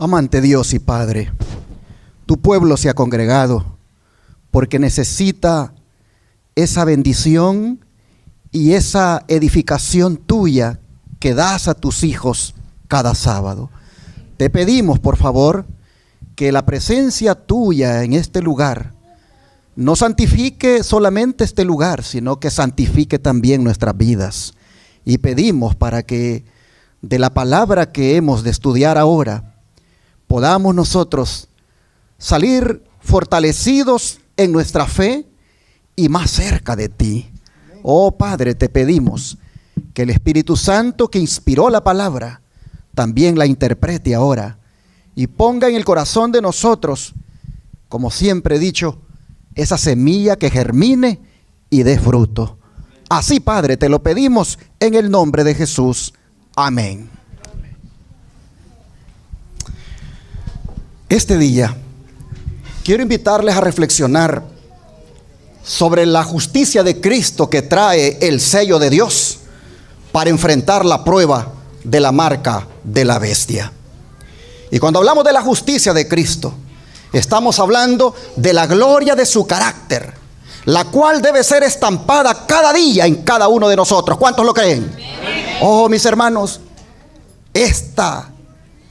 Amante Dios y Padre, tu pueblo se ha congregado porque necesita esa bendición y esa edificación tuya que das a tus hijos cada sábado. Te pedimos, por favor, que la presencia tuya en este lugar no santifique solamente este lugar, sino que santifique también nuestras vidas. Y pedimos para que de la palabra que hemos de estudiar ahora, podamos nosotros salir fortalecidos en nuestra fe y más cerca de ti. Oh Padre, te pedimos que el Espíritu Santo que inspiró la palabra también la interprete ahora y ponga en el corazón de nosotros, como siempre he dicho, esa semilla que germine y dé fruto. Así, Padre, te lo pedimos en el nombre de Jesús. Amén. Este día quiero invitarles a reflexionar sobre la justicia de Cristo que trae el sello de Dios para enfrentar la prueba de la marca de la bestia. Y cuando hablamos de la justicia de Cristo, estamos hablando de la gloria de su carácter, la cual debe ser estampada cada día en cada uno de nosotros. ¿Cuántos lo creen? Oh, mis hermanos, esta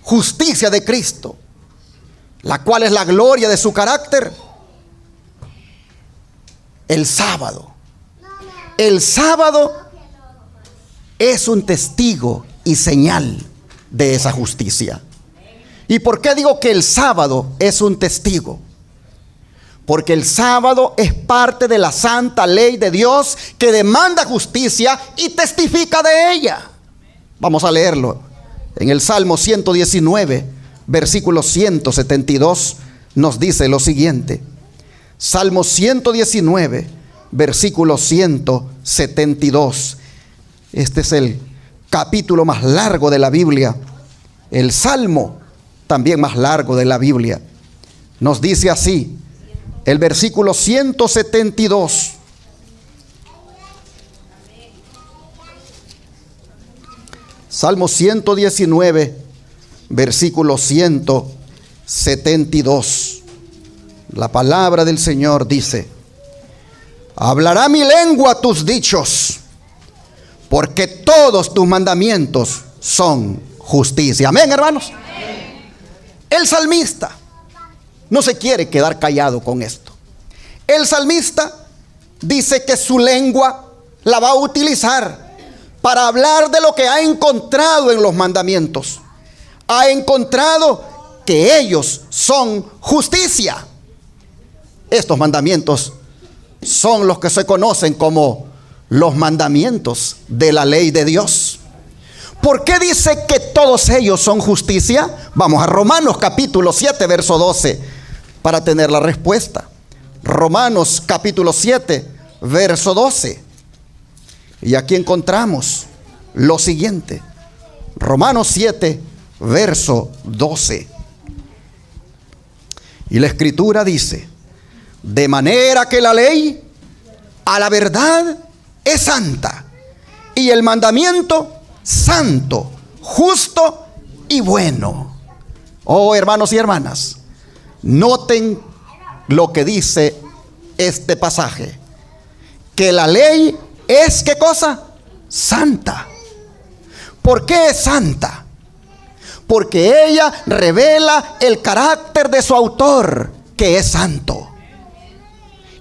justicia de Cristo, la cual es la gloria de su carácter, el sábado es un testigo y señal de esa justicia. ¿Y por qué digo que el sábado es un testigo? Porque el sábado es parte de la santa ley de Dios que demanda justicia y testifica de ella. Vamos a leerlo. En el Salmo 119, versículo 172, nos dice lo siguiente. Salmo 119, versículo 172. Este es el capítulo más largo de la Biblia. El Salmo también más largo de la Biblia. Nos dice así, el versículo 172. Salmo 119, versículo 172. La palabra del Señor dice: hablará mi lengua tus dichos, porque todos tus mandamientos son justicia. Amén, hermanos. El salmista no se quiere quedar callado con esto. El salmista dice que su lengua la va a utilizar para hablar de lo que ha encontrado en los mandamientos. Ha encontrado que ellos son justicia. Estos mandamientos son los que se conocen como los mandamientos de la ley de Dios. ¿Por qué dice que todos ellos son justicia? Vamos a Romanos capítulo 7, verso 12, para tener la respuesta. Romanos capítulo 7, verso 12. Y aquí encontramos lo siguiente. Romanos 7, verso 12. Y la Escritura dice: de manera que la ley a la verdad es santa, y el mandamiento santo, justo y bueno. Oh, hermanos y hermanas, noten lo que dice este pasaje, que la ley es, ¿qué cosa? Santa. ¿Por qué es santa? Porque ella revela el carácter de su autor, que es santo.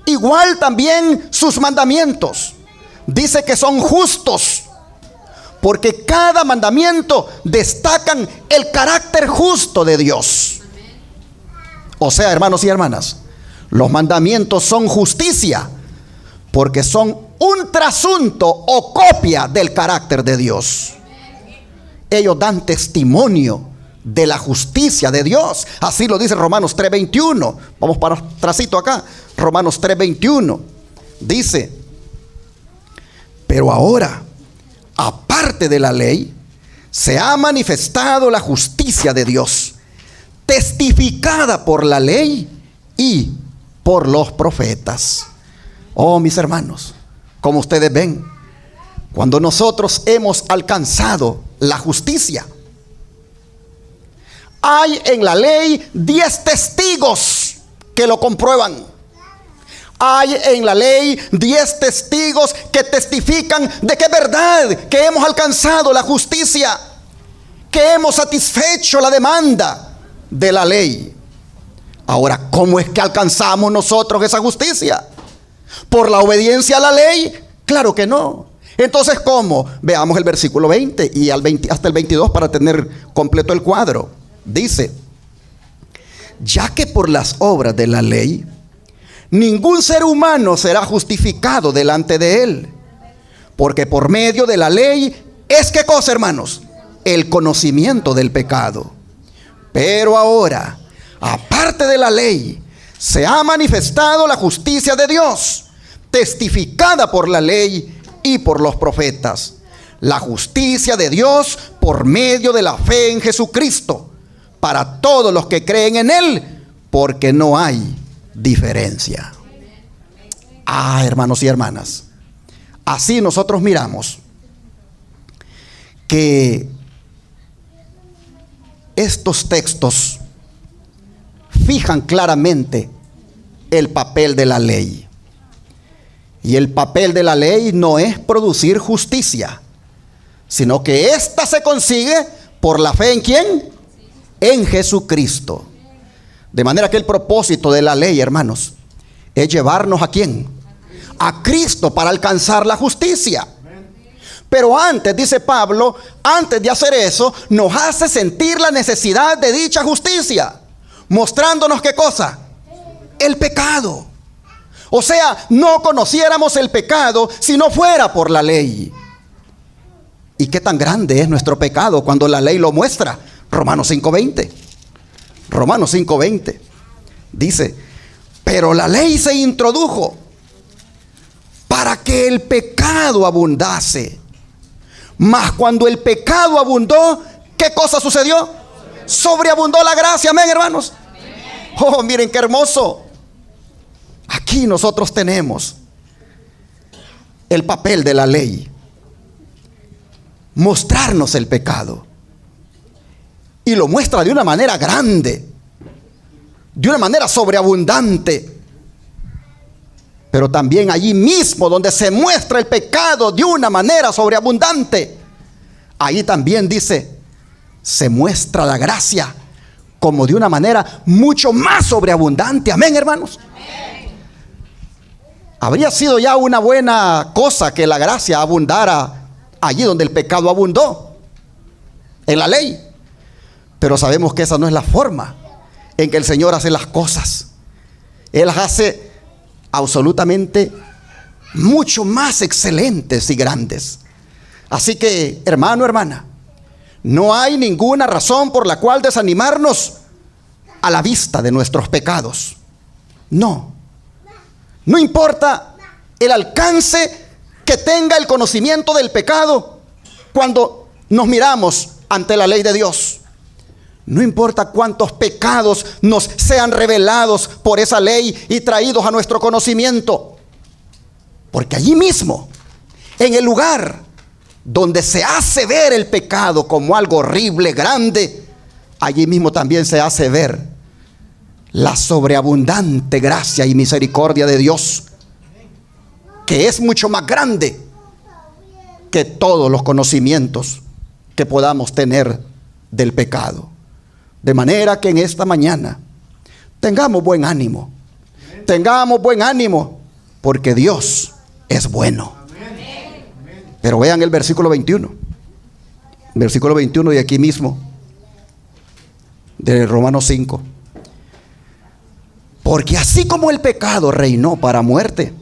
Igual también sus mandamientos. Dice que son justos, porque cada mandamiento destacan el carácter justo de Dios. O sea, hermanos y hermanas, los mandamientos son justicia, porque son un trasunto o copia del carácter de Dios. Ellos dan testimonio de la justicia de Dios. Así lo dice Romanos 3:21. Vamos para atrásito acá. Romanos 3:21 dice: pero ahora, aparte de la ley, se ha manifestado la justicia de Dios, testificada por la ley y por los profetas. Oh, mis hermanos, como ustedes ven, cuando nosotros hemos alcanzado la justicia, Hay en la ley 10 testigos que lo comprueban. Hay en la ley 10 testigos que testifican de que es verdad, que hemos alcanzado la justicia, que hemos satisfecho la demanda de la ley. Ahora, ¿cómo es que alcanzamos nosotros esa justicia? ¿Por la obediencia a la ley? Claro que no. Entonces, ¿cómo? Veamos el versículo 20 y hasta el 22 para tener completo el cuadro. Dice: ya que por las obras de la ley ningún ser humano será justificado delante de él, porque por medio de la ley es, ¿qué cosa, hermanos? El conocimiento del pecado. Pero ahora, aparte de la ley, se ha manifestado la justicia de Dios, testificada por la ley y por los profetas. La justicia de Dios por medio de la fe en Jesucristo, para todos los que creen en Él, porque no hay diferencia. Hermanos y hermanas, así nosotros miramos que estos textos fijan claramente el papel de la ley. Y el papel de la ley no es producir justicia, sino que ésta se consigue por la fe ¿en quién? En Jesucristo. De manera que el propósito de la ley, hermanos, es llevarnos ¿a quién? A Cristo, para alcanzar la justicia. Pero antes, dice Pablo, antes de hacer eso, nos hace sentir la necesidad de dicha justicia, mostrándonos ¿qué cosa? El pecado. O sea, no conociéramos el pecado si no fuera por la ley. ¿Y qué tan grande es nuestro pecado cuando la ley lo muestra? Romanos 5:20. Romanos 5:20 dice: pero la ley se introdujo para que el pecado abundase. Mas cuando el pecado abundó, ¿qué cosa sucedió? Sobreabundó la gracia. Amén, hermanos. Oh, miren qué hermoso. Aquí nosotros tenemos el papel de la ley: mostrarnos el pecado. Y lo muestra de una manera grande, de una manera sobreabundante. Pero también allí mismo donde se muestra el pecado de una manera sobreabundante, ahí también dice, se muestra la gracia como de una manera mucho más sobreabundante. Amén, hermanos. Amén. Habría sido ya una buena cosa que la gracia abundara allí donde el pecado abundó, en la ley. Pero sabemos que esa no es la forma en que el Señor hace las cosas. Él las hace absolutamente mucho más excelentes y grandes. Así que, hermano, hermana, no hay ninguna razón por la cual desanimarnos a la vista de nuestros pecados. No importa el alcance que tenga el conocimiento del pecado cuando nos miramos ante la ley de Dios. No importa cuántos pecados nos sean revelados por esa ley y traídos a nuestro conocimiento, porque allí mismo, en el lugar donde se hace ver el pecado como algo horrible, grande, allí mismo también se hace ver la sobreabundante gracia y misericordia de Dios, que es mucho más grande que todos los conocimientos que podamos tener del pecado. De manera que en esta mañana tengamos buen ánimo. Tengamos buen ánimo, porque Dios es bueno. Pero vean el versículo 21. Versículo 21 de aquí mismo, de Romanos 5. Porque así como el pecado reinó para muerte,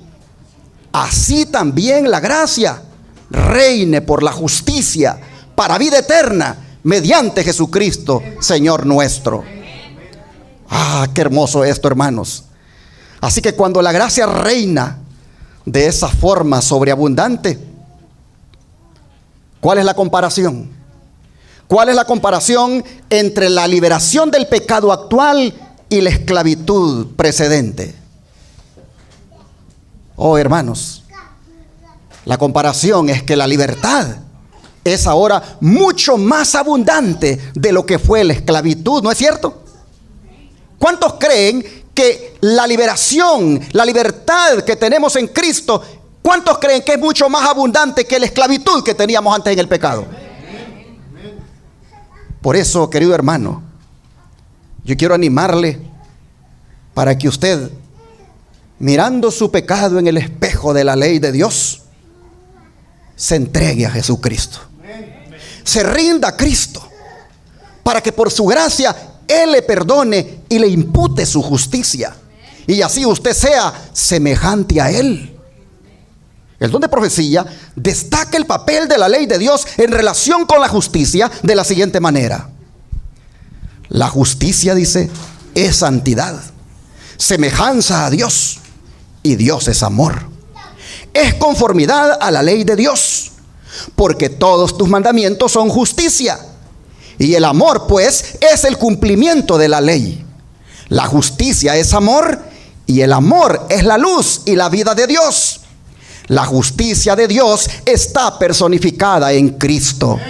así también la gracia reine por la justicia para vida eterna, mediante Jesucristo, Señor nuestro. Qué hermoso esto, hermanos. Así que cuando la gracia reina de esa forma sobreabundante, ¿cuál es la comparación? ¿Cuál es la comparación entre la liberación del pecado actual y la esclavitud precedente? Oh, hermanos, la comparación es que la libertad es ahora mucho más abundante de lo que fue la esclavitud, ¿no es cierto? ¿Cuántos creen que la liberación, la libertad que tenemos en Cristo, cuántos creen que es mucho más abundante que la esclavitud que teníamos antes en el pecado? Por eso, querido hermano, yo quiero animarle para que usted, mirando su pecado en el espejo de la ley de Dios, se entregue a Jesucristo, se rinda a Cristo, para que por su gracia Él le perdone y le impute su justicia, y así usted sea semejante a Él. El don de profecía destaca el papel de la ley de Dios en relación con la justicia de la siguiente manera. La justicia, dice, es santidad, semejanza a Dios, y Dios es amor. Es conformidad a la ley de Dios, porque todos tus mandamientos son justicia. Y el amor, pues, es el cumplimiento de la ley. La justicia es amor, y el amor es la luz y la vida de Dios. La justicia de Dios está personificada en Cristo.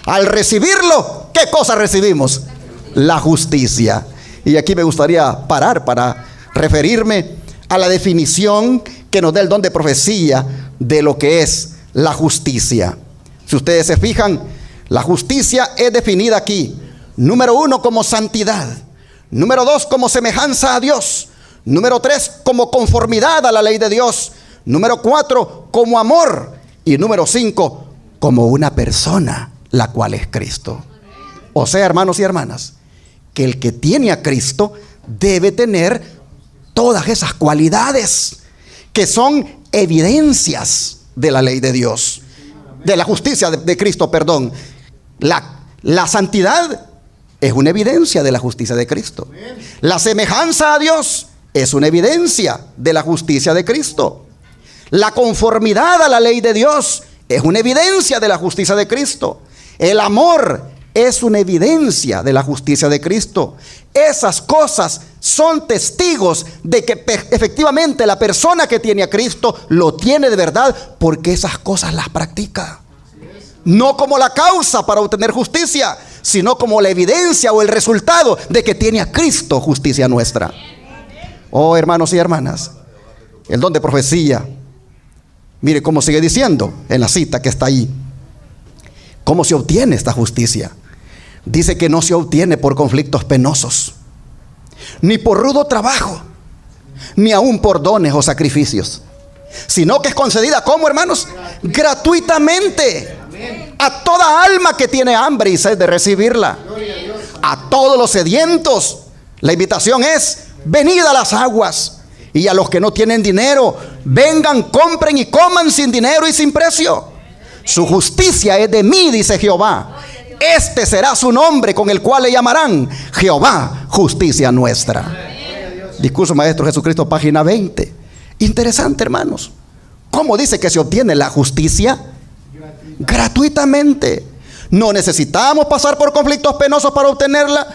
Al recibirlo, ¿qué cosa recibimos? La justicia. Y aquí me gustaría parar para referirme a la definición que nos da el don de profecía de lo que es la justicia. Si ustedes se fijan, la justicia es definida aquí, número 1, como santidad, número 2, como semejanza a Dios, número 3, como conformidad a la ley de Dios, número 4, como amor, y número 5, como una persona, la cual es Cristo. O sea, hermanos y hermanas, que el que tiene a Cristo debe tener todas esas cualidades que son evidencias de la ley de Dios, de la justicia de Cristo, perdón. La santidad es una evidencia de la justicia de Cristo. La semejanza a Dios es una evidencia de la justicia de Cristo. La conformidad a la ley de Dios es una evidencia de la justicia de Cristo. El amor es una evidencia de la justicia de Cristo. Esas cosas son testigos de que efectivamente la persona que tiene a Cristo lo tiene de verdad, porque esas cosas las practica. No como la causa para obtener justicia, sino como la evidencia o el resultado de que tiene a Cristo, justicia nuestra. Oh, hermanos y hermanas, el don de profecía, mire cómo sigue diciendo en la cita que está ahí. ¿Cómo se obtiene esta justicia? Dice que no se obtiene por conflictos penosos, ni por rudo trabajo, ni aún por dones o sacrificios, sino que es concedida, ¿cómo, hermanos? Gratuitamente a toda alma que tiene hambre y sed de recibirla. A todos los sedientos, la invitación es: venid a las aguas. Y a los que no tienen dinero, vengan, compren y coman sin dinero y sin precio. Su justicia es de mí, dice Jehová. Este será su nombre con el cual le llamarán Jehová, justicia nuestra. Discurso Maestro Jesucristo, página 20. Interesante, hermanos. ¿Cómo dice que se obtiene la justicia? Gratuitamente. No necesitamos pasar por conflictos penosos para obtenerla,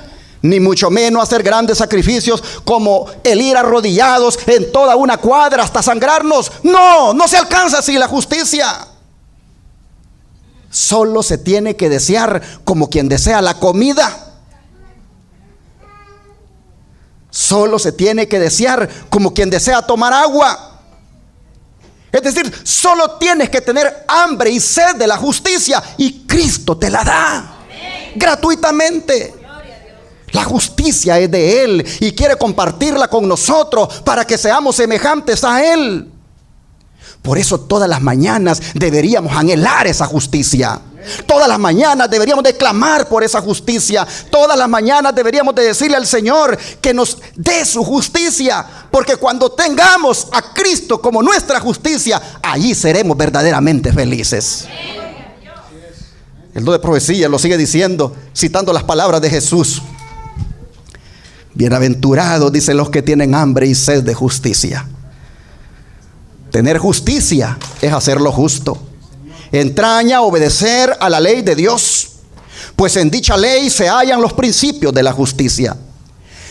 ni mucho menos hacer grandes sacrificios como el ir arrodillados en toda una cuadra hasta sangrarnos. No se alcanza así la justicia. Solo se tiene que desear como quien desea la comida. Solo se tiene que desear como quien desea tomar agua. Es decir, solo tienes que tener hambre y sed de la justicia y Cristo te la da gratuitamente. La justicia es de Él y quiere compartirla con nosotros para que seamos semejantes a Él. Por eso todas las mañanas deberíamos anhelar esa justicia. Todas las mañanas deberíamos de clamar por esa justicia. Todas las mañanas deberíamos de decirle al Señor que nos dé su justicia. Porque cuando tengamos a Cristo como nuestra justicia, allí seremos verdaderamente felices. El don de profecía lo sigue diciendo, citando las palabras de Jesús. Bienaventurados, dicen los que tienen hambre y sed de justicia. Tener justicia es hacer lo justo. Entraña obedecer a la ley de Dios, pues en dicha ley se hallan los principios de la justicia.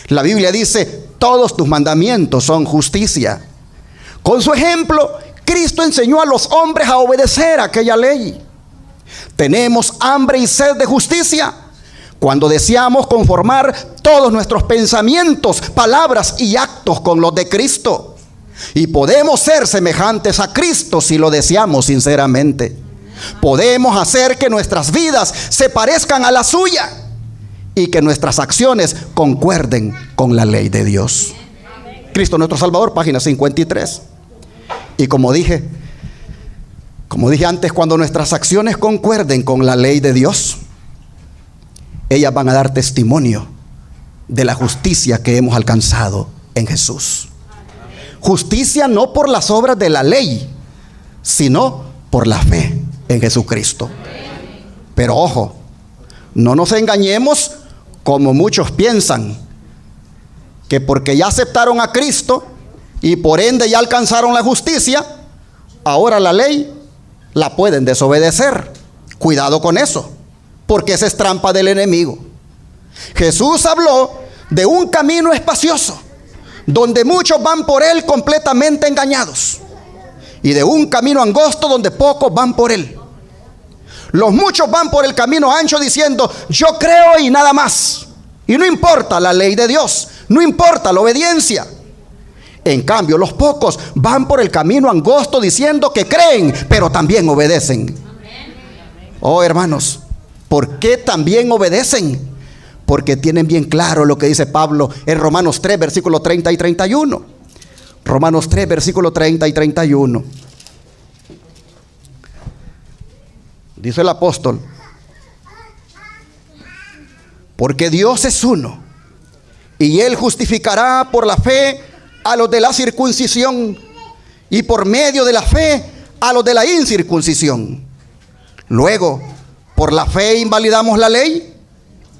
La Biblia dice: todos tus mandamientos son justicia. Con su ejemplo, Cristo enseñó a los hombres a obedecer aquella ley. Tenemos hambre y sed de justicia cuando deseamos conformar todos nuestros pensamientos, palabras y actos con los de Cristo. Y podemos ser semejantes a Cristo si lo deseamos sinceramente. Podemos hacer que nuestras vidas se parezcan a la suya y que nuestras acciones concuerden con la ley de Dios. Cristo nuestro Salvador, página 53. Y como dije antes, cuando nuestras acciones concuerden con la ley de Dios, ellas van a dar testimonio de la justicia que hemos alcanzado en Jesús. Justicia no por las obras de la ley, sino por la fe en Jesucristo. Pero ojo, no nos engañemos como muchos piensan, que porque ya aceptaron a Cristo y por ende ya alcanzaron la justicia, ahora la ley la pueden desobedecer. Cuidado con eso, porque esa es trampa del enemigo. Jesús habló de un camino espacioso, donde muchos van por él completamente engañados, y de un camino angosto donde pocos van por él. Los muchos van por el camino ancho diciendo: yo creo y nada más, y no importa la ley de Dios, no importa la obediencia. En cambio, los pocos van por el camino angosto diciendo que creen, pero también obedecen. Oh, hermanos, ¿por qué también obedecen? Porque tienen bien claro lo que dice Pablo en Romanos 3, versículo 30 y 31. Romanos 3, versículo 30 y 31. Dice el apóstol: porque Dios es uno, y Él justificará por la fe a los de la circuncisión, y por medio de la fe a los de la incircuncisión. Luego, ¿por la fe invalidamos la ley?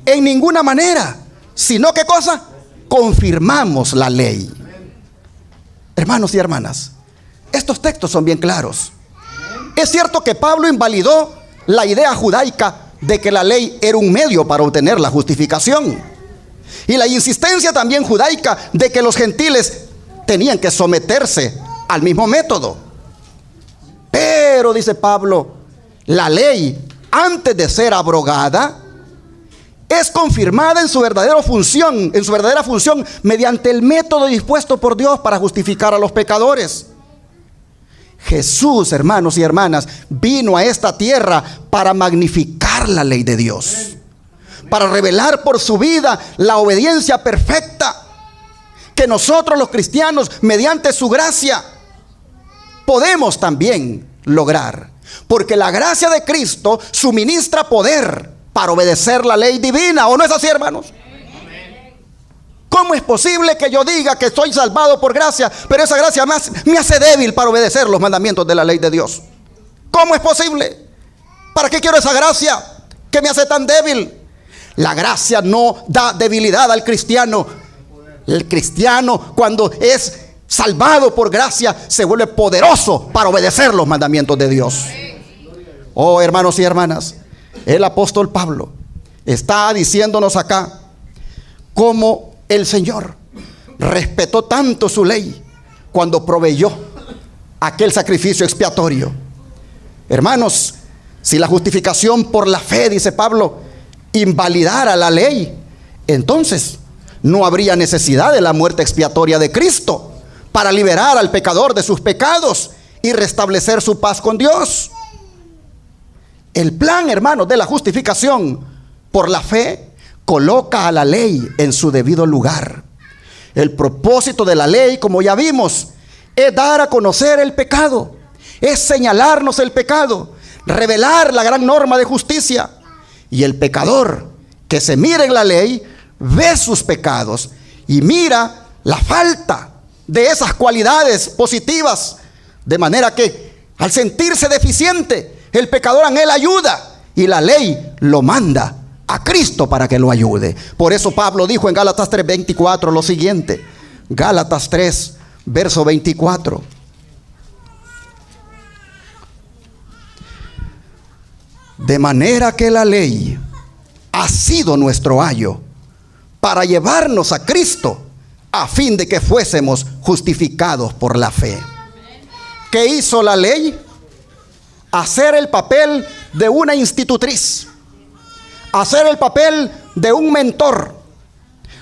En ninguna manera, sino ¿qué cosa? Confirmamos la ley. Hermanos y hermanas, estos textos son bien claros. Es cierto que Pablo invalidó la idea judaica de que la ley era un medio para obtener la justificación, y la insistencia también judaica de que los gentiles tenían que someterse al mismo método. Pero, dice Pablo, la ley, antes de ser abrogada, es confirmada en su verdadera función, mediante el método dispuesto por Dios para justificar a los pecadores. Jesús, hermanos y hermanas, vino a esta tierra para magnificar la ley de Dios, para revelar por su vida la obediencia perfecta que nosotros los cristianos, mediante su gracia, podemos también lograr. Porque la gracia de Cristo suministra poder para obedecer la ley divina. ¿O no es así, hermanos? ¿Cómo es posible que yo diga que soy salvado por gracia, pero esa gracia me hace débil para obedecer los mandamientos de la ley de Dios? ¿Cómo es posible? ¿Para qué quiero esa gracia que me hace tan débil? La gracia no da debilidad al cristiano. El cristiano, cuando es salvado por gracia, se vuelve poderoso para obedecer los mandamientos de Dios. Oh, hermanos y hermanas, el apóstol Pablo está diciéndonos acá cómo el Señor respetó tanto su ley cuando proveyó aquel sacrificio expiatorio. Hermanos, si la justificación por la fe, dice Pablo, invalidara la ley, entonces no habría necesidad de la muerte expiatoria de Cristo para liberar al pecador de sus pecados y restablecer su paz con Dios. El plan, hermanos, de la justificación por la fe coloca a la ley en su debido lugar. El propósito de la ley, como ya vimos, es dar a conocer el pecado, es señalarnos el pecado, revelar la gran norma de justicia. Y el pecador que se mira en la ley ve sus pecados y mira la falta de esas cualidades positivas, de manera que al sentirse deficiente, el pecador anhela ayuda y la ley lo manda a Cristo para que lo ayude. Por eso Pablo dijo en Gálatas 3:24 lo siguiente. Gálatas 3, verso 24. De manera que la ley ha sido nuestro ayo para llevarnos a Cristo, a fin de que fuésemos justificados por la fe. ¿Qué hizo la ley? Hacer el papel de una institutriz, hacer el papel de un mentor,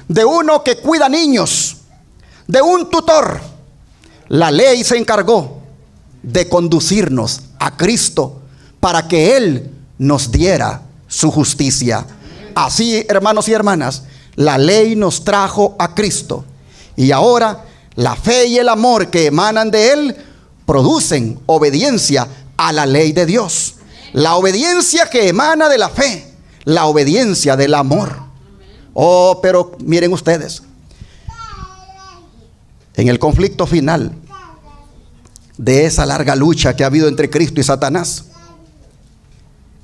de uno que cuida niños, de un tutor. La ley se encargó de conducirnos a Cristo para que Él nos diera su justicia. Así, hermanos y hermanas, la ley nos trajo a Cristo, y ahora la fe y el amor que emanan de Él producen obediencia a la ley de Dios. La obediencia que emana de la fe, la obediencia del amor. Oh, pero miren ustedes, en el conflicto final de esa larga lucha que ha habido entre Cristo y Satanás,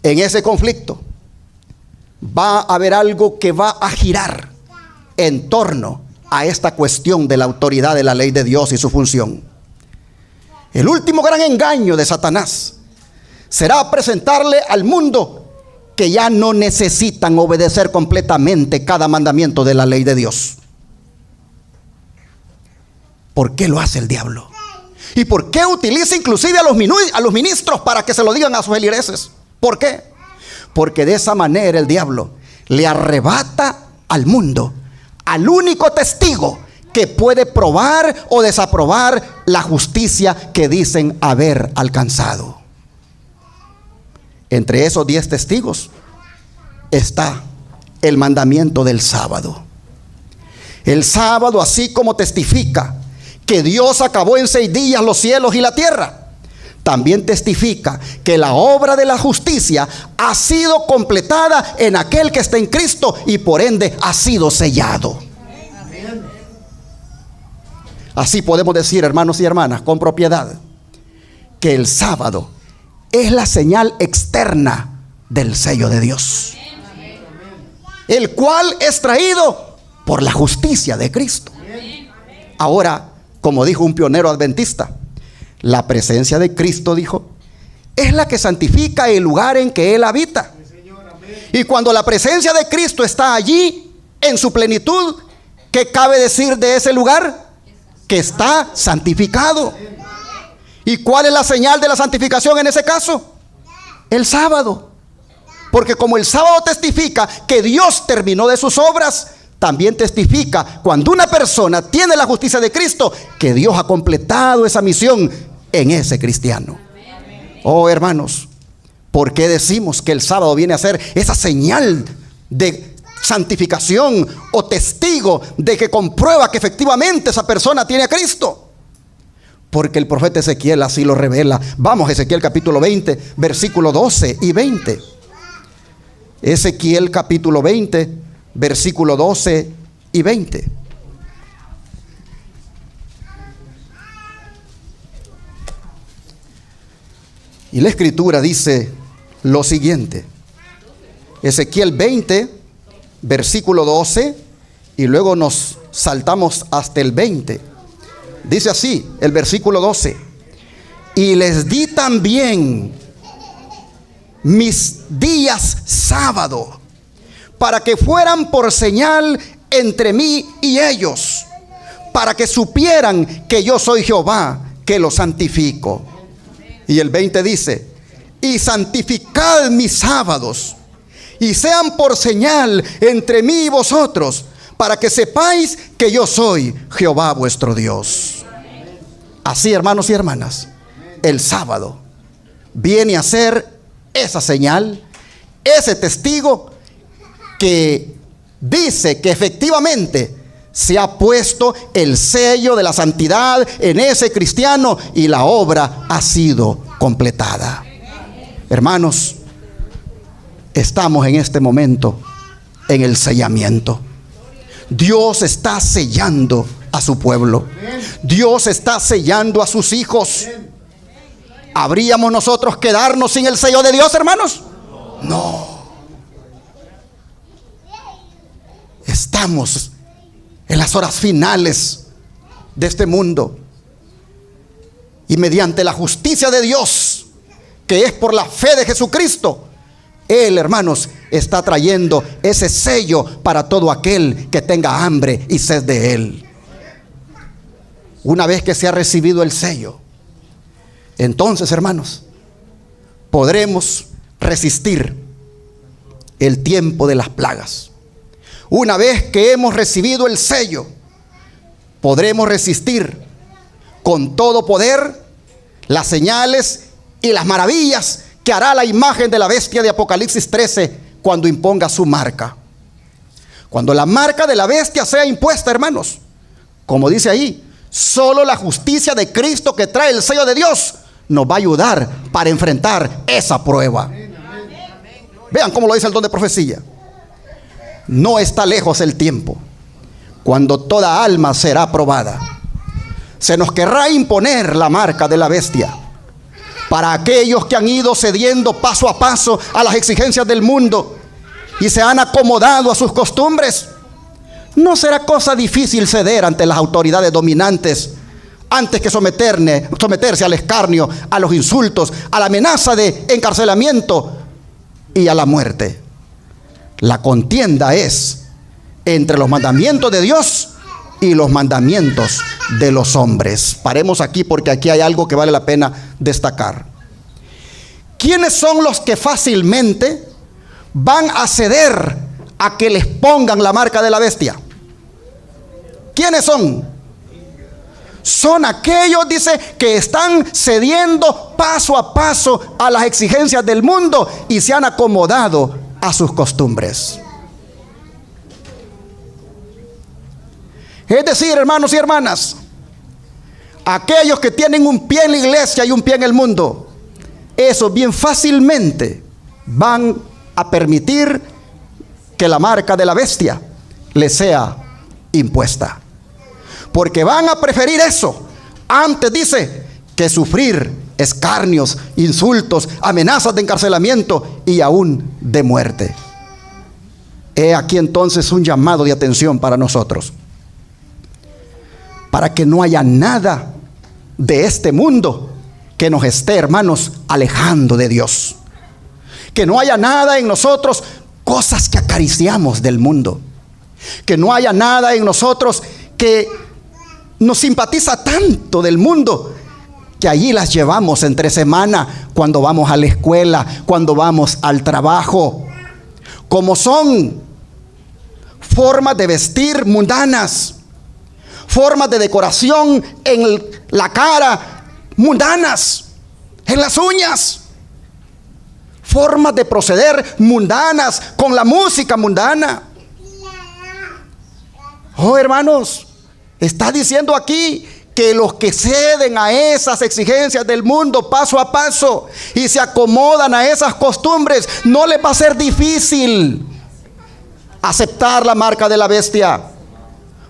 en ese conflicto va a haber algo que va a girar en torno a esta cuestión de la autoridad de la ley de Dios y su función. El último gran engaño de Satanás será presentarle al mundo que ya no necesitan obedecer completamente cada mandamiento de la ley de Dios. ¿Por qué lo hace el diablo? ¿Y por qué utiliza inclusive a los ministros para que se lo digan a sus feligreses? ¿Por qué? Porque de esa manera el diablo le arrebata al mundo al único testigo que puede probar o desaprobar la justicia que dicen haber alcanzado. Entre esos 10 testigos está el mandamiento del sábado. El sábado, así como testifica que Dios acabó en 6 días los cielos y la tierra, también testifica que la obra de la justicia ha sido completada en aquel que está en Cristo, y por ende ha sido sellado. Así podemos decir, hermanos y hermanas, con propiedad, que el sábado es la señal externa del sello de Dios, el cual es traído por la justicia de Cristo. Ahora, como dijo un pionero adventista, la presencia de Cristo, dijo, es la que santifica el lugar en que Él habita. Y cuando la presencia de Cristo está allí en su plenitud, ¿qué cabe decir de ese lugar? Que está santificado. ¿Y cuál es la señal de la santificación en ese caso? El sábado. Porque como el sábado testifica que Dios terminó de sus obras, también testifica cuando una persona tiene la justicia de Cristo que Dios ha completado esa misión en ese cristiano. Oh, hermanos, ¿por qué decimos que el sábado viene a ser esa señal de santificación o testigo de que comprueba que efectivamente esa persona tiene a Cristo? Porque el profeta Ezequiel así lo revela. Vamos a Ezequiel capítulo 20, versículo 12 y 20. Ezequiel capítulo 20, versículo 12 y 20. Y la escritura dice lo siguiente. Ezequiel 20, versículo 12, y luego nos saltamos hasta el 20. Dice así el versículo 12: y les di también mis días sábado, para que fueran por señal entre mí y ellos, para que supieran que yo soy Jehová, que los santifico. Y el 20 dice: y santificad mis sábados, y sean por señal entre mí y vosotros, para que sepáis que yo soy Jehová vuestro Dios. Así, hermanos y hermanas, el sábado viene a ser esa señal, ese testigo que dice que efectivamente se ha puesto el sello de la santidad en ese cristiano y la obra ha sido completada. Hermanos, estamos en este momento en el sellamiento. Dios está sellando a su pueblo. Dios está sellando a sus hijos. ¿Habríamos nosotros quedarnos sin el sello de Dios, hermanos? No. Estamos en las horas finales de este mundo, y mediante la justicia de Dios, que es por la fe de Jesucristo, Él, hermanos, está trayendo ese sello para todo aquel que tenga hambre y sed de Él. Una vez que se ha recibido el sello, entonces, hermanos, podremos resistir el tiempo de las plagas. Una vez que hemos recibido el sello, podremos resistir con todo poder las señales y las maravillas que hará la imagen de la bestia de Apocalipsis 13 cuando imponga su marca. Cuando la marca de la bestia sea impuesta, hermanos, como dice ahí, solo la justicia de Cristo, que trae el sello de Dios, nos va a ayudar para enfrentar esa prueba. Vean cómo lo dice el don de profecía. No está lejos el tiempo cuando toda alma será probada. Se nos querrá imponer la marca de la bestia. Para aquellos que han ido cediendo paso a paso a las exigencias del mundo y se han acomodado a sus costumbres, no será cosa difícil ceder ante las autoridades dominantes antes que someterse al escarnio, a los insultos, a la amenaza de encarcelamiento y a la muerte. La contienda es entre los mandamientos de Dios y los mandamientos de los hombres. Paremos aquí porque aquí hay algo que vale la pena destacar. ¿Quiénes son los que fácilmente van a ceder a que les pongan la marca de la bestia? ¿Quiénes son? Son aquellos, dice, que están cediendo paso a paso a las exigencias del mundo y se han acomodado a sus costumbres. Es decir, hermanos y hermanas, aquellos que tienen un pie en la iglesia y un pie en el mundo, esos bien fácilmente van a permitir que la marca de la bestia les sea impuesta. Porque van a preferir eso antes, dice, que sufrir escarnios, insultos, amenazas de encarcelamiento y aún de muerte. He aquí entonces un llamado de atención para nosotros, para que no haya nada de este mundo que nos esté, hermanos, alejando de Dios. Que no haya nada en nosotros, cosas que acariciamos del mundo. Que no haya nada en nosotros que nos simpatiza tanto del mundo, que allí las llevamos entre semana, cuando vamos a la escuela, cuando vamos al trabajo. Como son formas de vestir mundanas, formas de decoración en la cara mundanas, en las uñas, formas de proceder mundanas, con la música mundana. Oh, hermanos, está diciendo aquí que los que ceden a esas exigencias del mundo paso a paso y se acomodan a esas costumbres, no les va a ser difícil aceptar la marca de la bestia,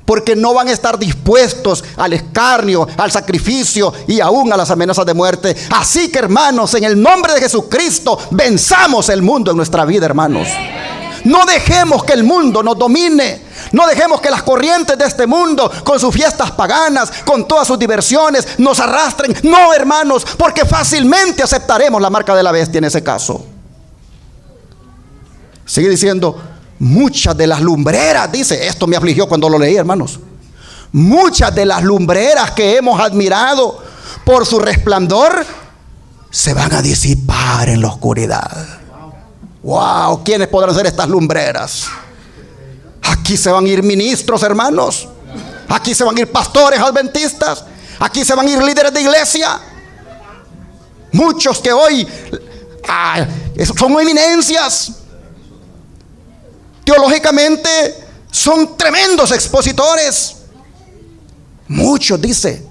porque no van a estar dispuestos al escarnio, al sacrificio y aún a las amenazas de muerte. Así que, hermanos, en el nombre de Jesucristo, venzamos el mundo en nuestra vida, hermanos. No dejemos que el mundo nos domine. No dejemos que las corrientes de este mundo, con sus fiestas paganas, con todas sus diversiones, nos arrastren. No, hermanos, porque fácilmente aceptaremos la marca de la bestia en ese caso. Sigue diciendo, muchas de las lumbreras, dice, esto me afligió cuando lo leí, hermanos. Muchas de las lumbreras que hemos admirado por su resplandor se van a disipar en la oscuridad. Wow, ¿quiénes podrán ser estas lumbreras? Aquí se van a ir ministros, hermanos. Aquí se van a ir pastores adventistas. Aquí se van a ir líderes de iglesia. Muchos que hoy son eminencias. Teológicamente son tremendos expositores. Muchos, dice,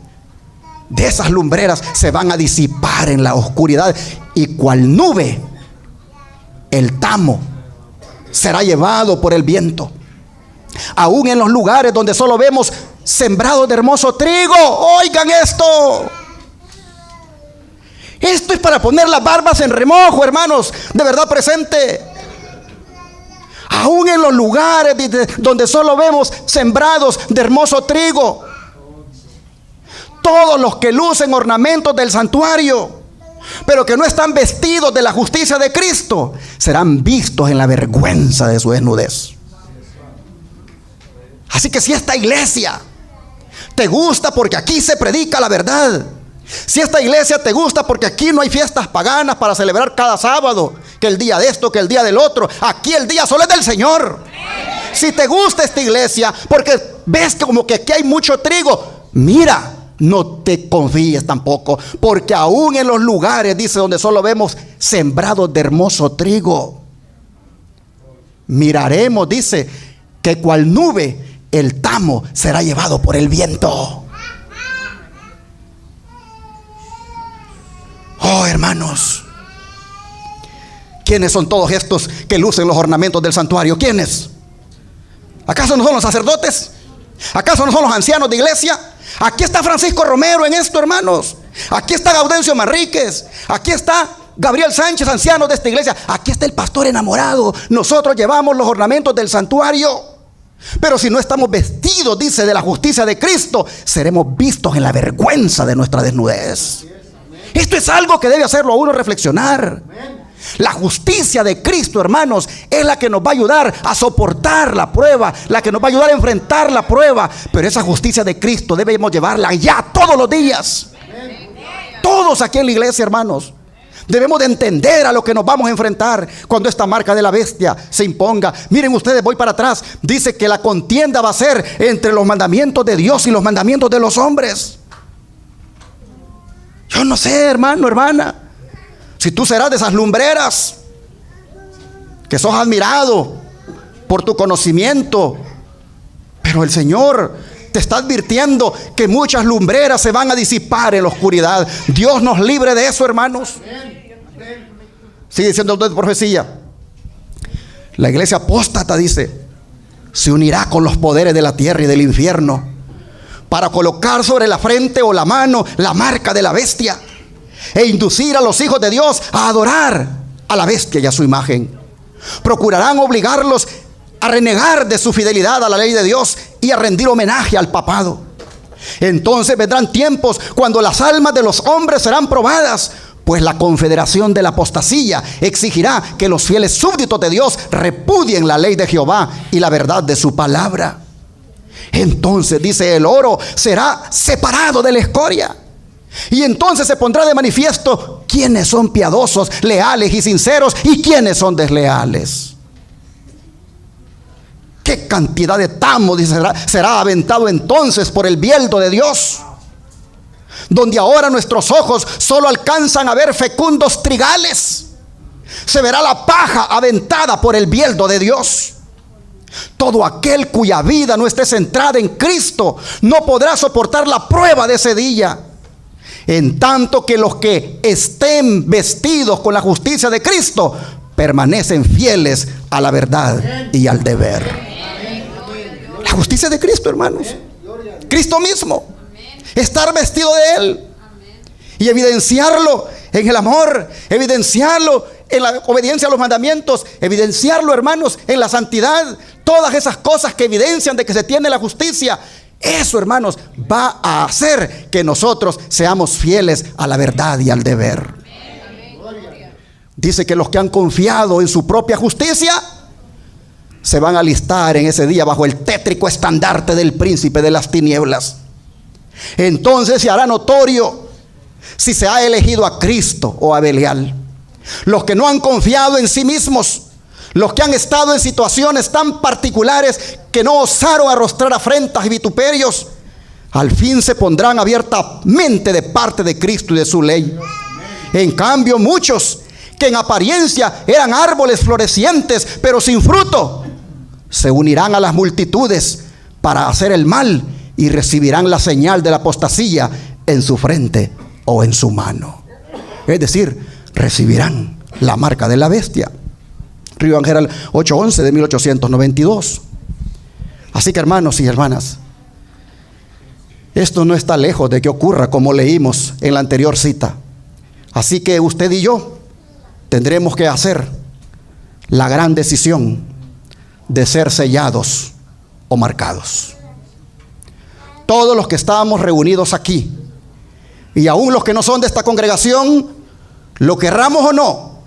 de esas lumbreras se van a disipar en la oscuridad. Y cual nube, el tamo será llevado por el viento. Aún en los lugares donde solo vemos sembrados de hermoso trigo. Oigan esto. Esto es para poner las barbas en remojo, hermanos, de verdad presente. Aún en los lugares donde solo vemos sembrados de hermoso trigo. Todos los que lucen ornamentos del santuario, pero que no están vestidos de la justicia de Cristo, serán vistos en la vergüenza de su desnudez. Así que si esta iglesia te gusta porque aquí se predica la verdad, Si esta iglesia te gusta porque aquí no hay fiestas paganas para celebrar cada sábado, que el día de esto, que el día del otro, aquí el día solo es del Señor. Si te gusta esta iglesia porque ves que como que aquí hay mucho trigo, mira, no te confíes tampoco, porque aún en los lugares, dice, donde solo vemos sembrados de hermoso trigo, miraremos, dice, que cual nube el tamo será llevado por el viento. Oh, hermanos, ¿quiénes son todos estos que lucen los ornamentos del santuario? ¿Quiénes? ¿Acaso no son los sacerdotes? ¿Acaso no son los ancianos de iglesia? Aquí está Francisco Romero en esto, hermanos. Aquí está Gaudencio Manríquez. Aquí está Gabriel Sánchez, anciano de esta iglesia. Aquí está el pastor enamorado. Nosotros llevamos los ornamentos del santuario. Pero si no estamos vestidos, dice, de la justicia de Cristo, seremos vistos en la vergüenza de nuestra desnudez. Esto es algo que debe hacerlo a uno reflexionar. La justicia de Cristo, hermanos, es la que nos va a ayudar a soportar la prueba, la que nos va a ayudar a enfrentar la prueba. Pero esa justicia de Cristo debemos llevarla ya todos los días. Todos aquí en la iglesia, hermanos, debemos de entender a lo que nos vamos a enfrentar cuando esta marca de la bestia se imponga. Miren ustedes, voy para atrás. Dice que la contienda va a ser entre los mandamientos de Dios y los mandamientos de los hombres. Yo no sé, hermano, hermana, si tú serás de esas lumbreras que sos admirado por tu conocimiento, pero el Señor te está advirtiendo que muchas lumbreras se van a disipar en la oscuridad. Dios nos libre de eso, hermanos. Sigue diciendo el profecía. La iglesia apóstata, dice, se unirá con los poderes de la tierra y del infierno para colocar sobre la frente o la mano la marca de la bestia e inducir a los hijos de Dios a adorar a la bestia y a su imagen. Procurarán obligarlos a renegar de su fidelidad a la ley de Dios y a rendir homenaje al papado. Entonces vendrán tiempos cuando las almas de los hombres serán probadas, pues la confederación de la apostasía exigirá que los fieles súbditos de Dios repudien la ley de Jehová y la verdad de su palabra. Entonces, dice, el oro será separado de la escoria. Y entonces se pondrá de manifiesto quiénes son piadosos, leales y sinceros y quiénes son desleales. ¿Qué cantidad de tamo, dice, será aventado entonces por el viento de Dios? Donde ahora nuestros ojos solo alcanzan a ver fecundos trigales, se verá la paja aventada por el viento de Dios. Todo aquel cuya vida no esté centrada en Cristo no podrá soportar la prueba de ese día. En tanto que los que estén vestidos con la justicia de Cristo permanecen fieles a la verdad y al deber. La justicia de Cristo, hermanos, Cristo mismo, estar vestido de Él y evidenciarlo en el amor, evidenciarlo en la obediencia a los mandamientos, evidenciarlo, hermanos, en la santidad. Todas esas cosas que evidencian de que se tiene la justicia, eso, hermanos, va a hacer que nosotros seamos fieles a la verdad y al deber. Dice que los que han confiado en su propia justicia se van a alistar en ese día bajo el tétrico estandarte del príncipe de las tinieblas. Entonces se hará notorio si se ha elegido a Cristo o a Belial. Los que no han confiado en sí mismos, los que han estado en situaciones tan particulares que no osaron arrostrar afrentas y vituperios, al fin se pondrán abiertamente de parte de Cristo y de su ley. En cambio, muchos que en apariencia eran árboles florecientes pero sin fruto, se unirán a las multitudes para hacer el mal y recibirán la señal de la apostasía en su frente o en su mano. Es decir, recibirán la marca de la bestia. Río Evangelio 8:11 de 1892. Así que, hermanos y hermanas, esto no está lejos de que ocurra, como leímos en la anterior cita. Así que usted y yo tendremos que hacer la gran decisión de ser sellados o marcados. Todos los que estamos reunidos aquí, y aún los que no son de esta congregación, lo querramos o no,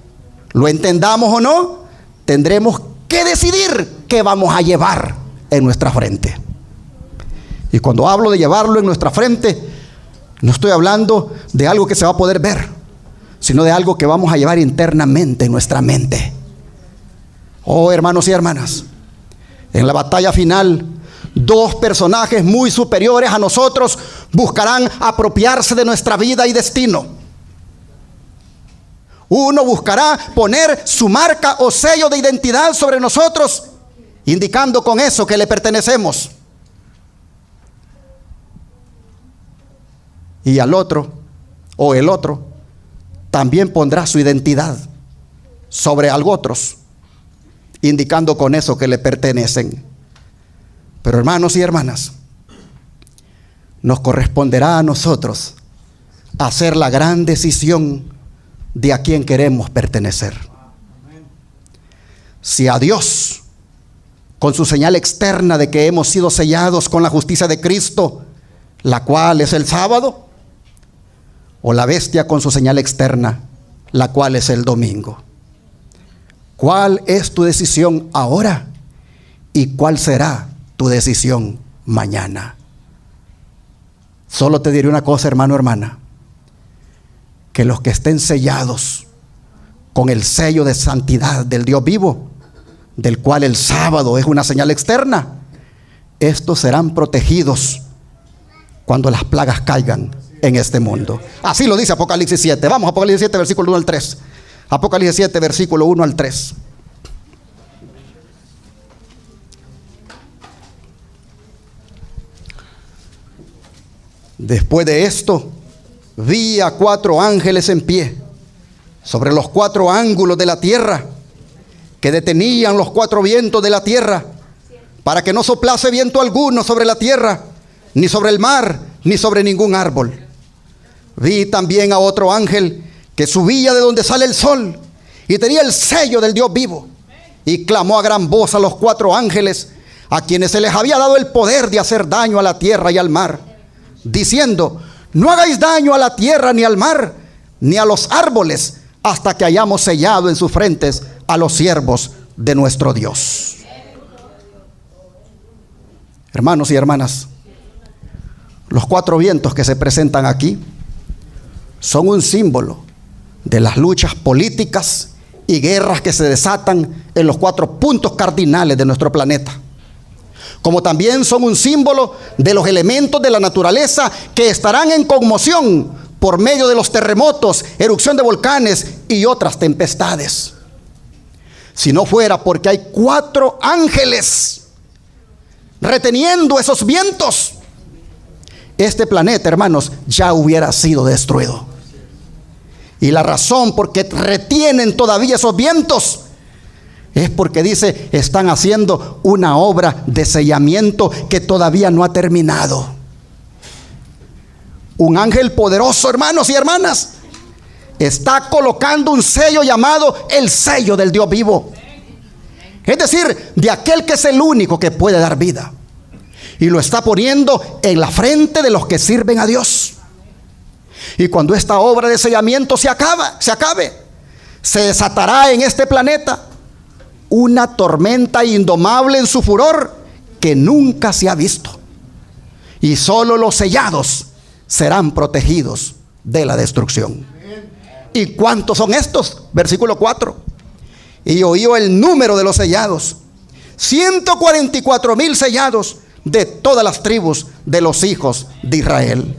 lo entendamos o no, tendremos que decidir qué vamos a llevar en nuestra frente. Y cuando hablo de llevarlo en nuestra frente, No estoy hablando de algo que se va a poder ver, sino de algo que vamos a llevar internamente en nuestra mente. Oh, hermanos y hermanas, en la batalla final, dos personajes muy superiores a nosotros buscarán apropiarse de nuestra vida y destino. Uno buscará poner su marca o sello de identidad sobre nosotros, indicando con eso que le pertenecemos. Y al otro, o el otro, también pondrá su identidad sobre algo otros, indicando con eso que le pertenecen. Pero hermanos y hermanas, nos corresponderá a nosotros hacer la gran decisión de a quién queremos pertenecer. Si a Dios, con su señal externa de que hemos sido sellados con la justicia de Cristo, la cual es el sábado, o la bestia con su señal externa, la cual es el domingo. ¿Cuál es tu decisión ahora? ¿Y cuál será tu decisión mañana? Solo te diré una cosa, hermano, hermana, que los que estén sellados con el sello de santidad del Dios vivo, del cual el sábado es una señal externa, estos serán protegidos cuando las plagas caigan en este mundo. Así lo dice Apocalipsis 7. Vamos a Apocalipsis 7, versículo 1 al 3. Apocalipsis 7, versículo 1 al 3. Después de esto, vi a 4 ángeles en pie sobre los 4 ángulos de la tierra, que detenían los 4 vientos de la tierra, para que no soplase viento alguno sobre la tierra, ni sobre el mar, ni sobre ningún árbol. Vi también a otro ángel que subía de donde sale el sol, y tenía el sello del Dios vivo, y clamó a gran voz a los 4 ángeles, a quienes se les había dado el poder de hacer daño a la tierra y al mar, diciendo: no hagáis daño a la tierra, ni al mar, ni a los árboles, hasta que hayamos sellado en sus frentes a los siervos de nuestro Dios. Hermanos y hermanas, los 4 vientos que se presentan aquí son un símbolo de las luchas políticas y guerras que se desatan en los 4 puntos cardinales de nuestro planeta, como también son un símbolo de los elementos de la naturaleza que estarán en conmoción por medio de los terremotos, erupción de volcanes y otras tempestades. Si no fuera porque hay 4 ángeles reteniendo esos vientos, este planeta, hermanos, ya hubiera sido destruido. Y la razón por qué retienen todavía esos vientos es porque dice, están haciendo una obra de sellamiento que todavía no ha terminado. Un ángel poderoso, hermanos y hermanas, está colocando un sello llamado el sello del Dios vivo. Es decir, de aquel que es el único que puede dar vida. Y lo está poniendo en la frente de los que sirven a Dios. Y cuando esta obra de sellamiento se acabe, se desatará en este planeta una tormenta indomable en su furor que nunca se ha visto. Y solo los sellados serán protegidos de la destrucción. ¿Y cuántos son estos? Versículo 4. Y oí el número de los sellados: 144,000 sellados de todas las tribus de los hijos de Israel.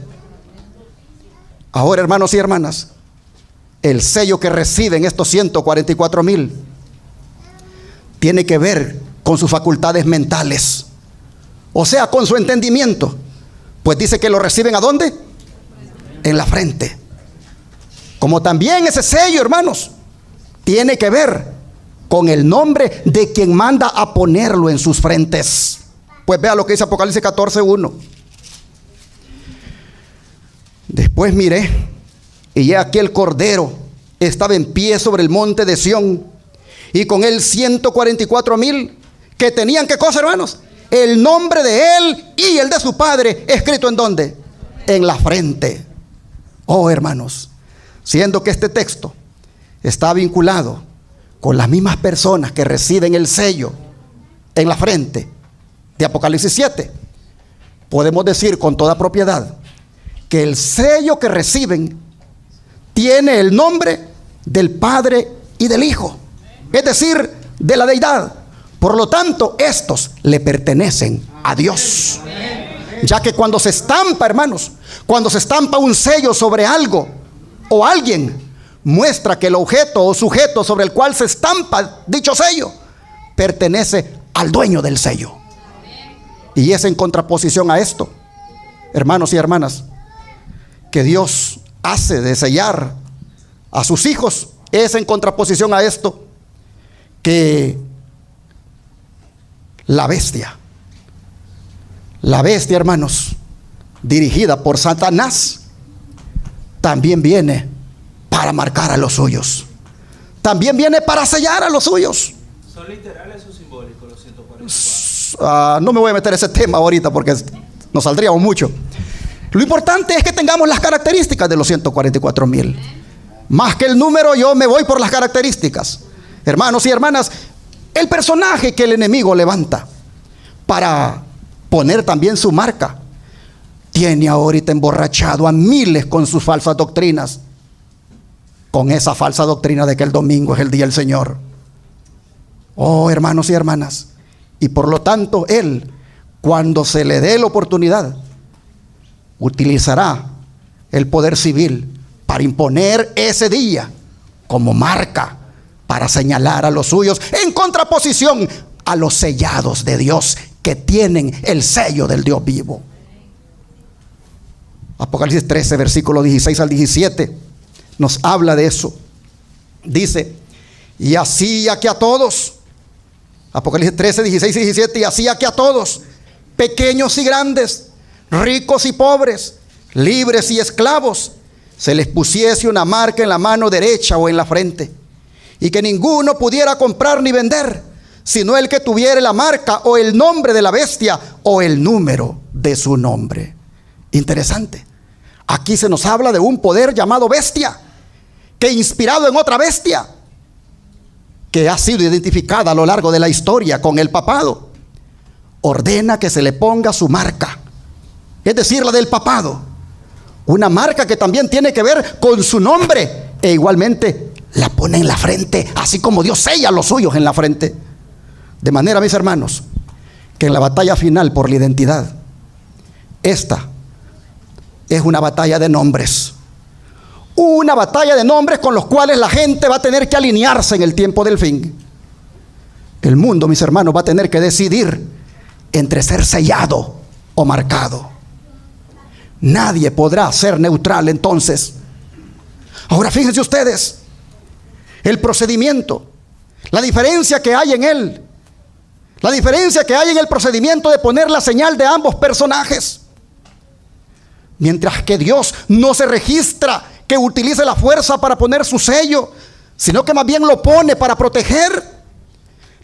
Ahora, hermanos y hermanas, el sello que reciben estos 144,000 tiene que ver con sus facultades mentales, o sea, con su entendimiento. Pues dice que lo reciben ¿a dónde? En la frente. Como también ese sello, hermanos, tiene que ver con el nombre de quien manda a ponerlo en sus frentes. Pues vea lo que dice Apocalipsis 14:1. Después miré, y he aquí el Cordero estaba en pie sobre el monte de Sión, y con él 144,000 que tenían, ¿qué cosa, hermanos? El nombre de él y el de su padre escrito ¿en dónde? En la frente. Oh, hermanos, siendo que este texto está vinculado con las mismas personas que reciben el sello en la frente de Apocalipsis 7, podemos decir con toda propiedad que el sello que reciben tiene el nombre del Padre y del Hijo, es decir, de la deidad. Por lo tanto, estos le pertenecen a Dios. Ya que cuando se estampa, hermanos, cuando se estampa un sello sobre algo o alguien, muestra que el objeto o sujeto sobre el cual se estampa dicho sello pertenece al dueño del sello. Y es en contraposición a esto, hermanos y hermanas, que Dios hace de sellar a sus hijos. Es en contraposición a esto que la bestia, hermanos, dirigida por Satanás, también viene para marcar a los suyos. También viene para sellar a los suyos. ¿Son literales o simbólicos los 144? No me voy a meter ese tema ahorita porque nos saldríamos mucho. Lo importante es que tengamos las características de los 144,000. Más que el número, yo me voy por las características. Hermanos y hermanas, el personaje que el enemigo levanta para poner también su marca, tiene ahorita emborrachado a miles con sus falsas doctrinas, con esa falsa doctrina de que el domingo es el día del Señor. Oh, hermanos y hermanas, y por lo tanto él, cuando se le dé la oportunidad, utilizará el poder civil para imponer ese día como marca, para señalar a los suyos, en contraposición a los sellados de Dios que tienen el sello del Dios vivo. Apocalipsis 13, versículo 16 al 17 nos habla de eso. Dice: y así aquí a todos, Apocalipsis 13, 16 y 17, y así aquí a todos, pequeños y grandes, ricos y pobres, libres y esclavos, se les pusiese una marca en la mano derecha o en la frente, y que ninguno pudiera comprar ni vender, sino el que tuviera la marca o el nombre de la bestia o el número de su nombre. Interesante. Aquí se nos habla de un poder llamado bestia, que inspirado en otra bestia, que ha sido identificada a lo largo de la historia con el papado, ordena que se le ponga su marca, es decir, la del papado. Una marca que también tiene que ver con su nombre, e igualmente la pone en la frente, así como Dios sella a los suyos en la frente. De manera, mis hermanos, que en la batalla final por la identidad, esta es una batalla de nombres. Una batalla de nombres con los cuales la gente va a tener que alinearse en el tiempo del fin. El mundo, mis hermanos, va a tener que decidir entre ser sellado o marcado. Nadie podrá ser neutral entonces. Ahora fíjense ustedes el procedimiento, la diferencia que hay en él, la diferencia que hay en el procedimiento de poner la señal de ambos personajes. Mientras que Dios no se registra que utilice la fuerza para poner su sello, sino que más bien lo pone para proteger,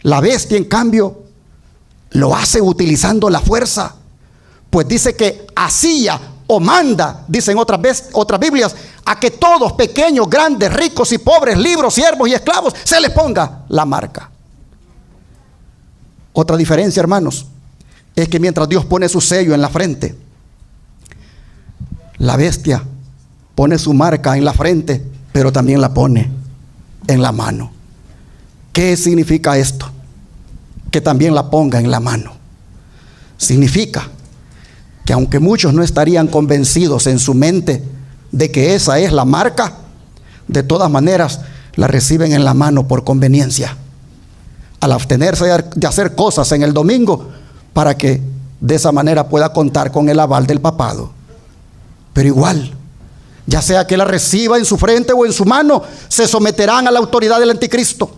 la bestia en cambio lo hace utilizando la fuerza, pues dice que hacía o manda, dicen otras Biblias, a que todos, pequeños, grandes, ricos y pobres, libres, siervos y esclavos, se les ponga la marca. Otra diferencia, hermanos, es que mientras Dios pone su sello en la frente, la bestia pone su marca en la frente, pero también la pone en la mano. ¿Qué significa esto? Que también la ponga en la mano. Significa que aunque muchos no estarían convencidos en su mente de que esa es la marca, de todas maneras la reciben en la mano por conveniencia, al abstenerse de hacer cosas en el domingo, para que de esa manera pueda contar con el aval del papado. Pero igual, ya sea que la reciba en su frente o en su mano, se someterán a la autoridad del anticristo,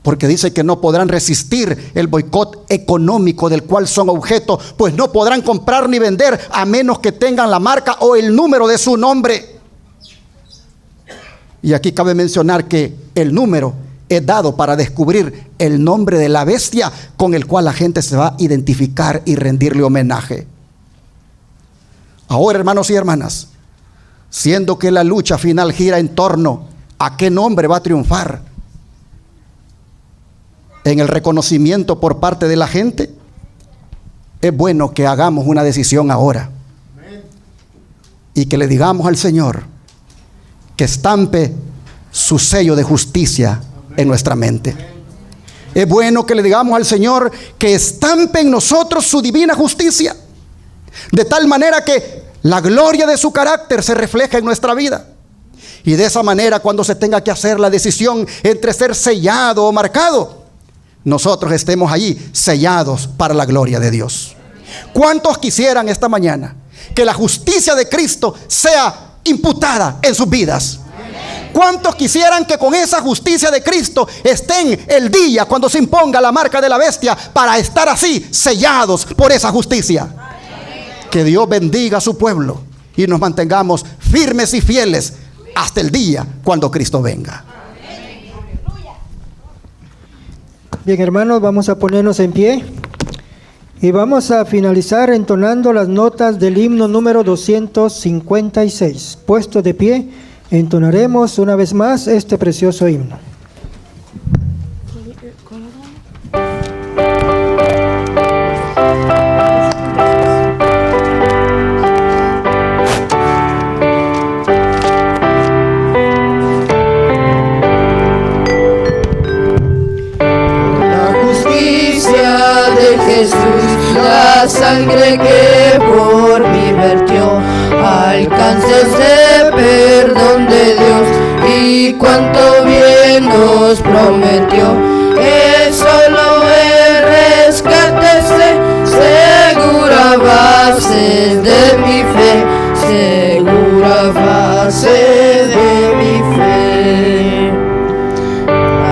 porque dice que no podrán resistir el boicot económico del cual son objeto, pues no podrán comprar ni vender a menos que tengan la marca o el número de su nombre. Y aquí cabe mencionar que el número es dado para descubrir el nombre de la bestia con el cual la gente se va a identificar y rendirle homenaje. Ahora, hermanos y hermanas, siendo que la lucha final gira en torno a qué nombre va a triunfar en el reconocimiento por parte de la gente, es bueno que hagamos una decisión ahora. y que le digamos al Señor que estampe su sello de justicia en nuestra mente. Es bueno que le digamos al Señor que estampe en nosotros su divina justicia, de tal manera que la gloria de su carácter se refleja en nuestra vida. Y de esa manera, cuando se tenga que hacer la decisión entre ser sellado o marcado, nosotros estemos allí sellados para la gloria de Dios. ¿Cuántos quisieran esta mañana que la justicia de Cristo sea imputada en sus vidas? ¿Cuántos quisieran que con esa justicia de Cristo estén el día cuando se imponga la marca de la bestia, para estar así sellados por esa justicia? Que Dios bendiga a su pueblo y nos mantengamos firmes y fieles hasta el día cuando Cristo venga. Bien, hermanos, vamos a ponernos en pie y vamos a finalizar entonando las notas del himno número 256. Puesto de pie, entonaremos una vez más este precioso himno. Jesús, la sangre que por mí vertió, alcances de perdón de Dios, y cuánto bien nos prometió, que solo el rescate segura base de mi fe, segura base de mi fe.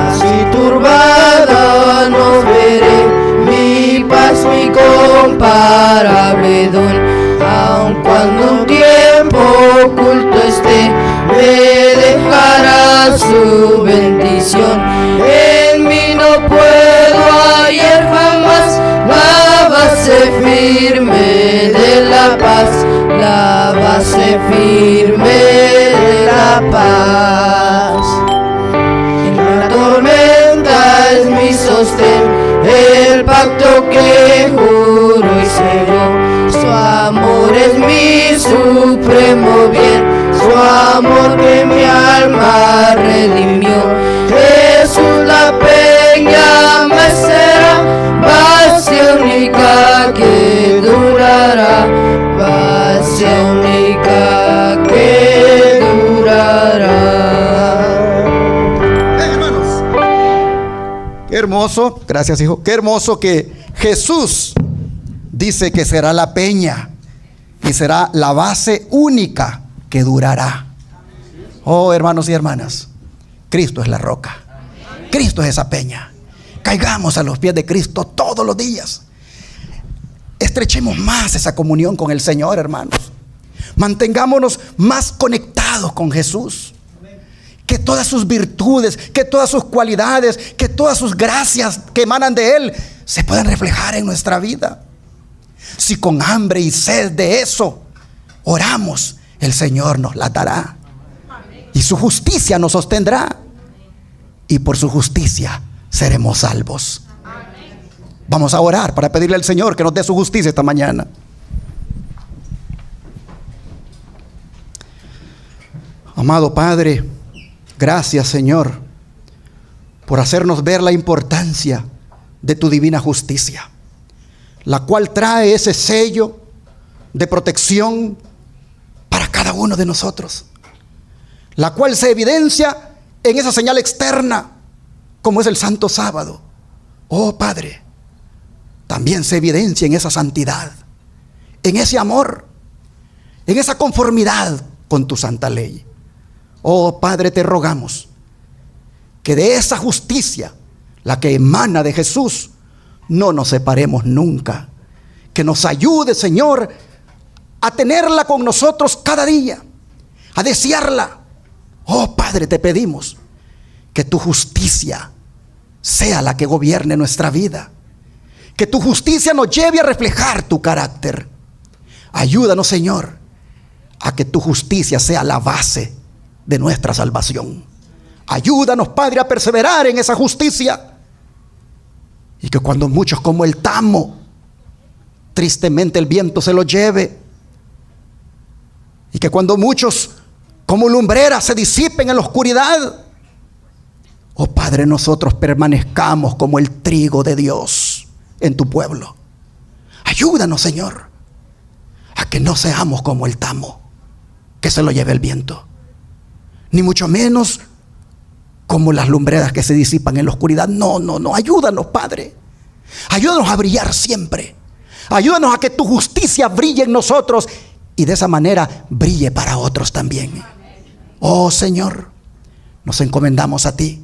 Así turbada no veré mi paz, mi comparable don, aun cuando un tiempo oculto esté, me dejará su bendición. En mí no puedo hallar jamás la base firme de la paz, la base firme de la paz. En la tormenta es mi sostén, el pacto que juro y sello, su amor es mi supremo bien, su amor que mi alma redimió. Jesús la peña me será, base única que durará, base única que durará. Hermanos, qué hermoso, gracias hijo, qué hermoso que Jesús dice que será la peña y será la base única que durará. Oh, hermanos y hermanas, Cristo es la roca, Cristo es esa peña. Caigamos a los pies de Cristo todos los días. Estrechemos más esa comunión con el Señor, hermanos. Mantengámonos más conectados con Jesús. Que todas sus virtudes, que todas sus cualidades, que todas sus gracias que emanan de Él se puedan reflejar en nuestra vida. Si con hambre y sed de eso oramos, el Señor nos la dará. Y su justicia nos sostendrá. Y por su justicia seremos salvos. Vamos a orar para pedirle al Señor que nos dé su justicia esta mañana. Amado Padre, gracias, Señor, por hacernos ver la importancia de tu divina justicia, la cual trae ese sello de protección para cada uno de nosotros, la cual se evidencia en esa señal externa como es el Santo Sábado. Oh Padre, también se evidencia en esa santidad, en ese amor, en esa conformidad con tu santa ley. Oh Padre, te rogamos que de esa justicia, la que emana de Jesús, no nos separemos nunca. Que nos ayude, Señor, a tenerla con nosotros cada día, a desearla. Oh Padre, te pedimos que tu justicia sea la que gobierne nuestra vida. Que tu justicia nos lleve a reflejar tu carácter. Ayúdanos, Señor, a que tu justicia sea la base de nuestra salvación. Ayúdanos, Padre, a perseverar en esa justicia. Y que cuando muchos como el tamo, tristemente el viento se lo lleve, y Y que cuando muchos como lumbreras se disipen en la oscuridad, oh Padre, nosotros permanezcamos como el trigo de Dios en tu pueblo. Ayúdanos, Señor, a que no seamos como el tamo que se lo lleve el viento, ni mucho menos como las lumbreras que se disipan en la oscuridad. No, ayúdanos, Padre. Ayúdanos a brillar siempre. Ayúdanos a que tu justicia brille en nosotros y de esa manera brille para otros también. Oh Señor, nos encomendamos a ti.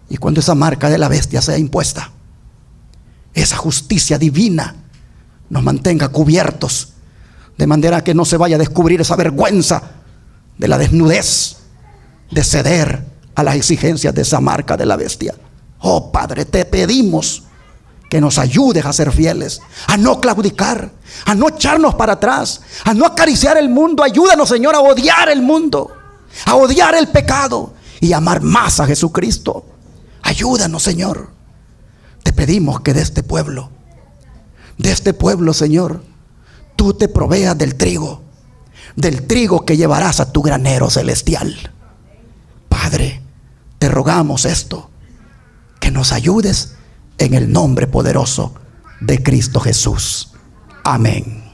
Y cuando esa marca de la bestia sea impuesta, esa justicia divina nos mantenga cubiertos, de manera que no se vaya a descubrir esa vergüenza de la desnudez, de ceder a las exigencias de esa marca de la bestia. Oh Padre, te pedimos que nos ayudes a ser fieles, a no claudicar, a no echarnos para atrás, a no acariciar el mundo. Ayúdanos, Señor, a odiar el mundo, a odiar el pecado y amar más a Jesucristo. Ayúdanos, Señor. Te pedimos que de este pueblo, Señor, tú te proveas del trigo que llevarás a tu granero celestial. Padre, te rogamos esto, que nos ayudes en el nombre poderoso de Cristo Jesús. Amén.